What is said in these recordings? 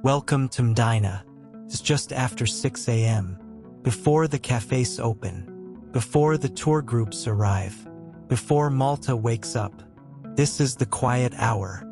Welcome to Mdina. It's just after 6 a.m. Before the cafes open, before the tour groups arrive, before Malta wakes up. This is the quiet hour.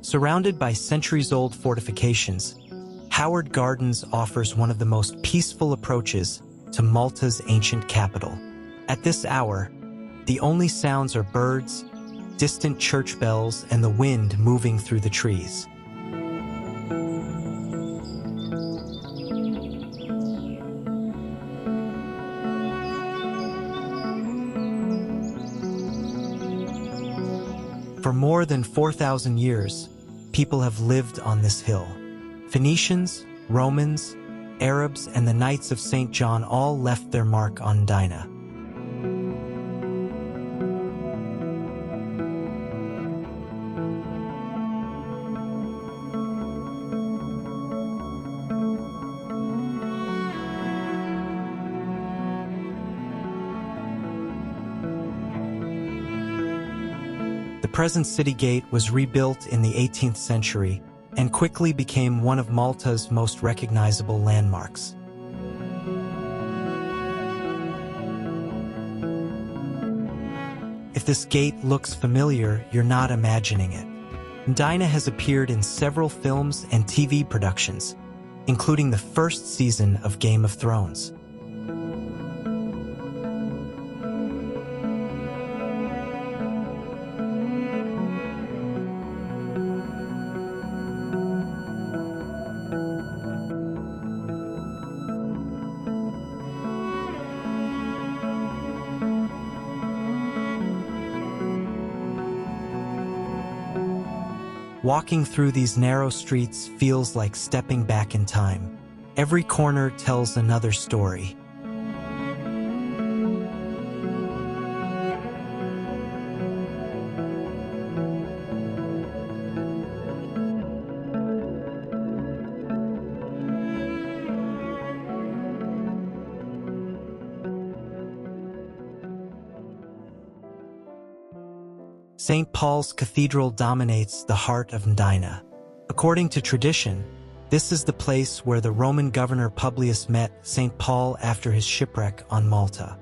Surrounded by centuries-old fortifications, Howard Gardens offers one of the most peaceful approaches to Malta's ancient capital. At this hour, the only sounds are birds, distant church bells, and the wind moving through the trees. For more than 4,000 years, people have lived on this hill. Phoenicians, Romans, Arabs, and the Knights of St. John all left their mark on Mdina. The present city gate was rebuilt in the 18th century and quickly became one of Malta's most recognizable landmarks. If this gate looks familiar, you're not imagining it. Mdina has appeared in several films and TV productions, including the first season of Game of Thrones. Walking through these narrow streets feels like stepping back in time. Every corner tells another story. St. Paul's Cathedral dominates the heart of Mdina. According to tradition, this is the place where the Roman governor Publius met St. Paul after his shipwreck on Malta.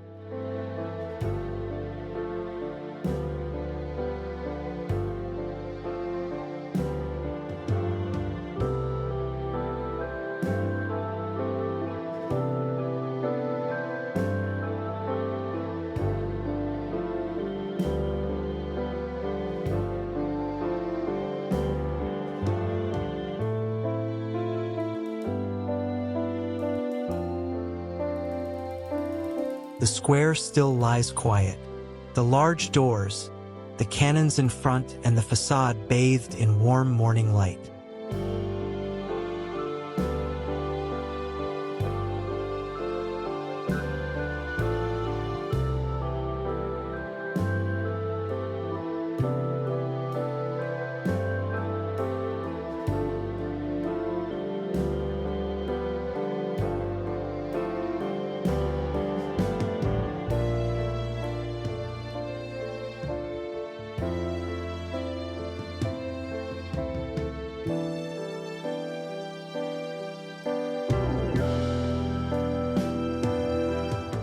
The square still lies quiet. The large doors, the cannons in front, and the facade bathed in warm morning light.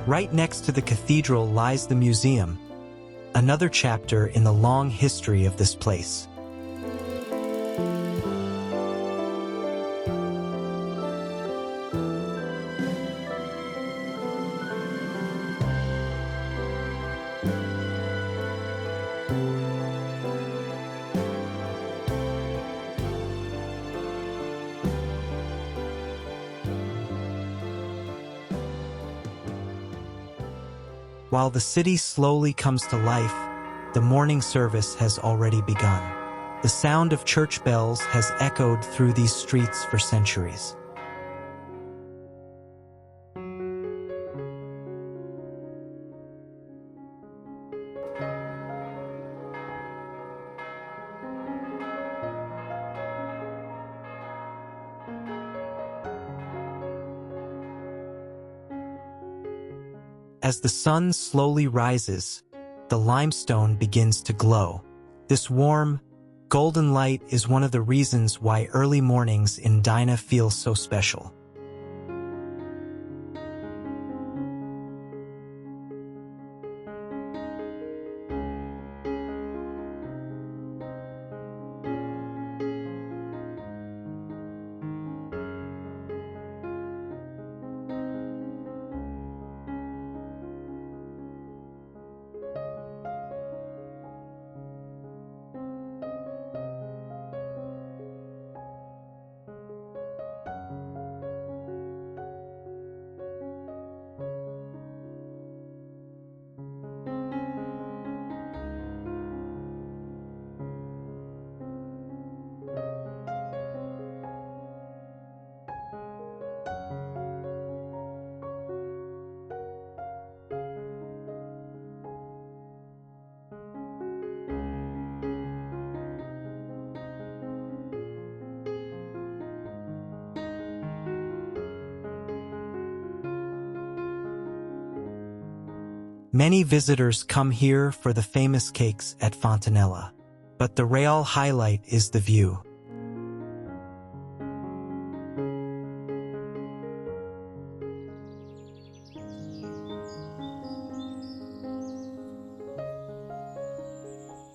Right next to the cathedral lies the museum, another chapter in the long history of this place. While the city slowly comes to life, the morning service has already begun. The sound of church bells has echoed through these streets for centuries. As the sun slowly rises, the limestone begins to glow. This warm, golden light is one of the reasons why early mornings in Mdina feel so special. Many visitors come here for the famous cakes at Fontanella, but the real highlight is the view.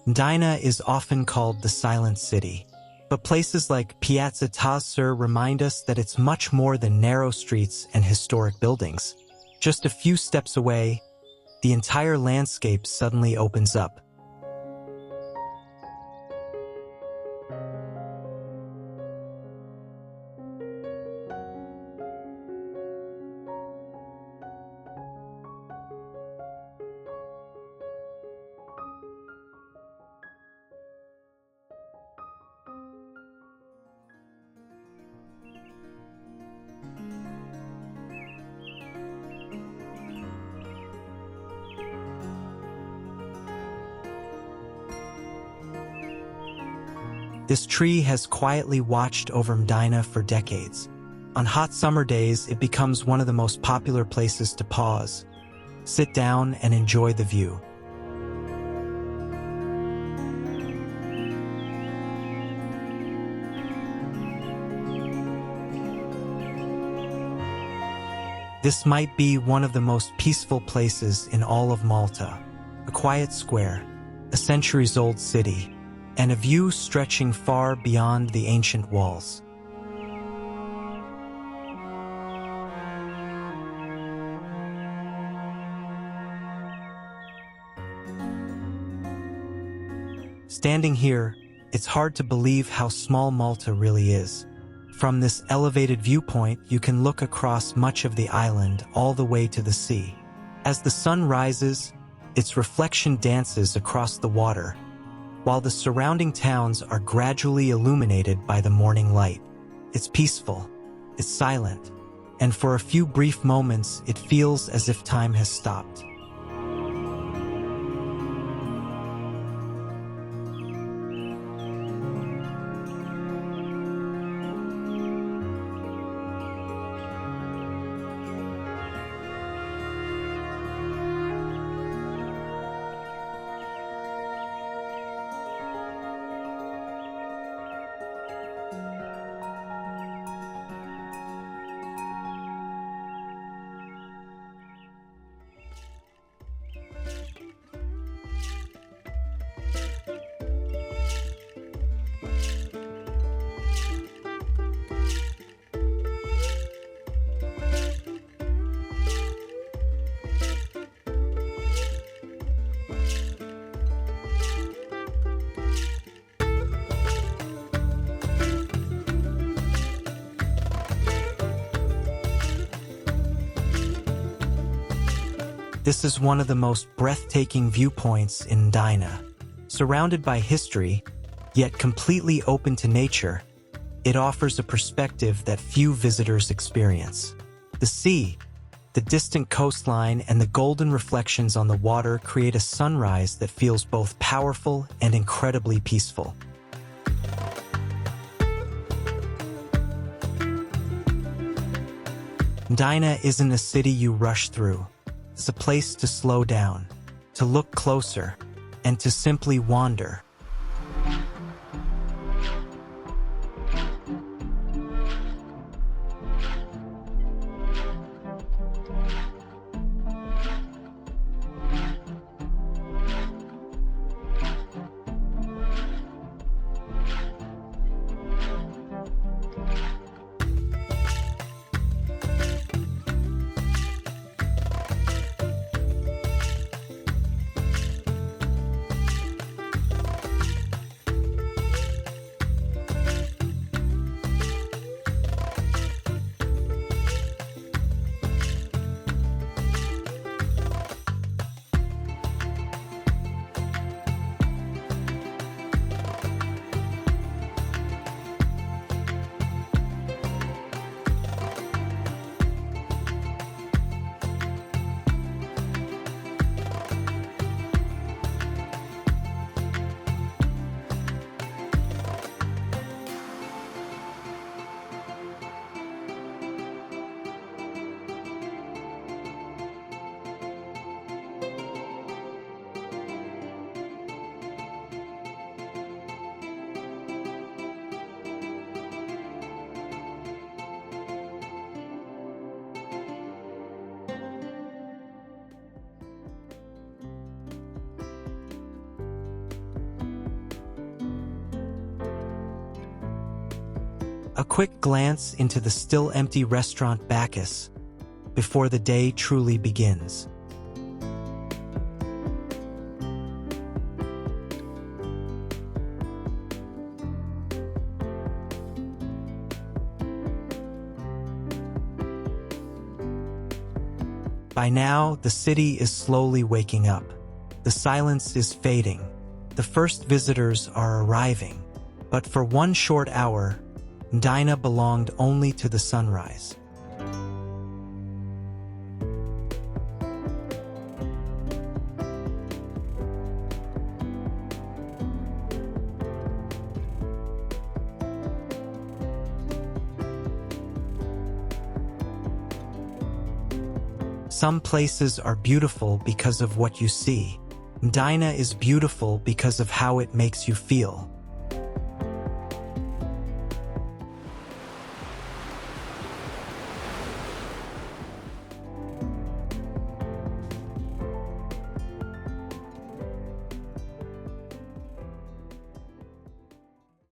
Mdina is often called the Silent City, but places like Piazza Tas-Sur remind us that it's much more than narrow streets and historic buildings. Just a few steps away, the entire landscape suddenly opens up. This tree has quietly watched over Mdina for decades. On hot summer days, it becomes one of the most popular places to pause, sit down, and enjoy the view. This might be one of the most peaceful places in all of Malta. A quiet square, a centuries-old city, and a view stretching far beyond the ancient walls. Standing here, it's hard to believe how small Malta really is. From this elevated viewpoint, you can look across much of the island all the way to the sea. As the sun rises, its reflection dances across the water, while the surrounding towns are gradually illuminated by the morning light. It's peaceful, it's silent, and for a few brief moments it feels as if time has stopped. This is one of the most breathtaking viewpoints in Mdina. Surrounded by history, yet completely open to nature, it offers a perspective that few visitors experience. The sea, the distant coastline, and the golden reflections on the water create a sunrise that feels both powerful and incredibly peaceful. Mdina isn't a city you rush through. is a place to slow down, to look closer, and to simply wander. A quick glance into the still empty restaurant Bacchus before the day truly begins. By now, the city is slowly waking up. The silence is fading. The first visitors are arriving. But for one short hour, Mdina belonged only to the sunrise. Some places are beautiful because of what you see. Mdina is beautiful because of how it makes you feel.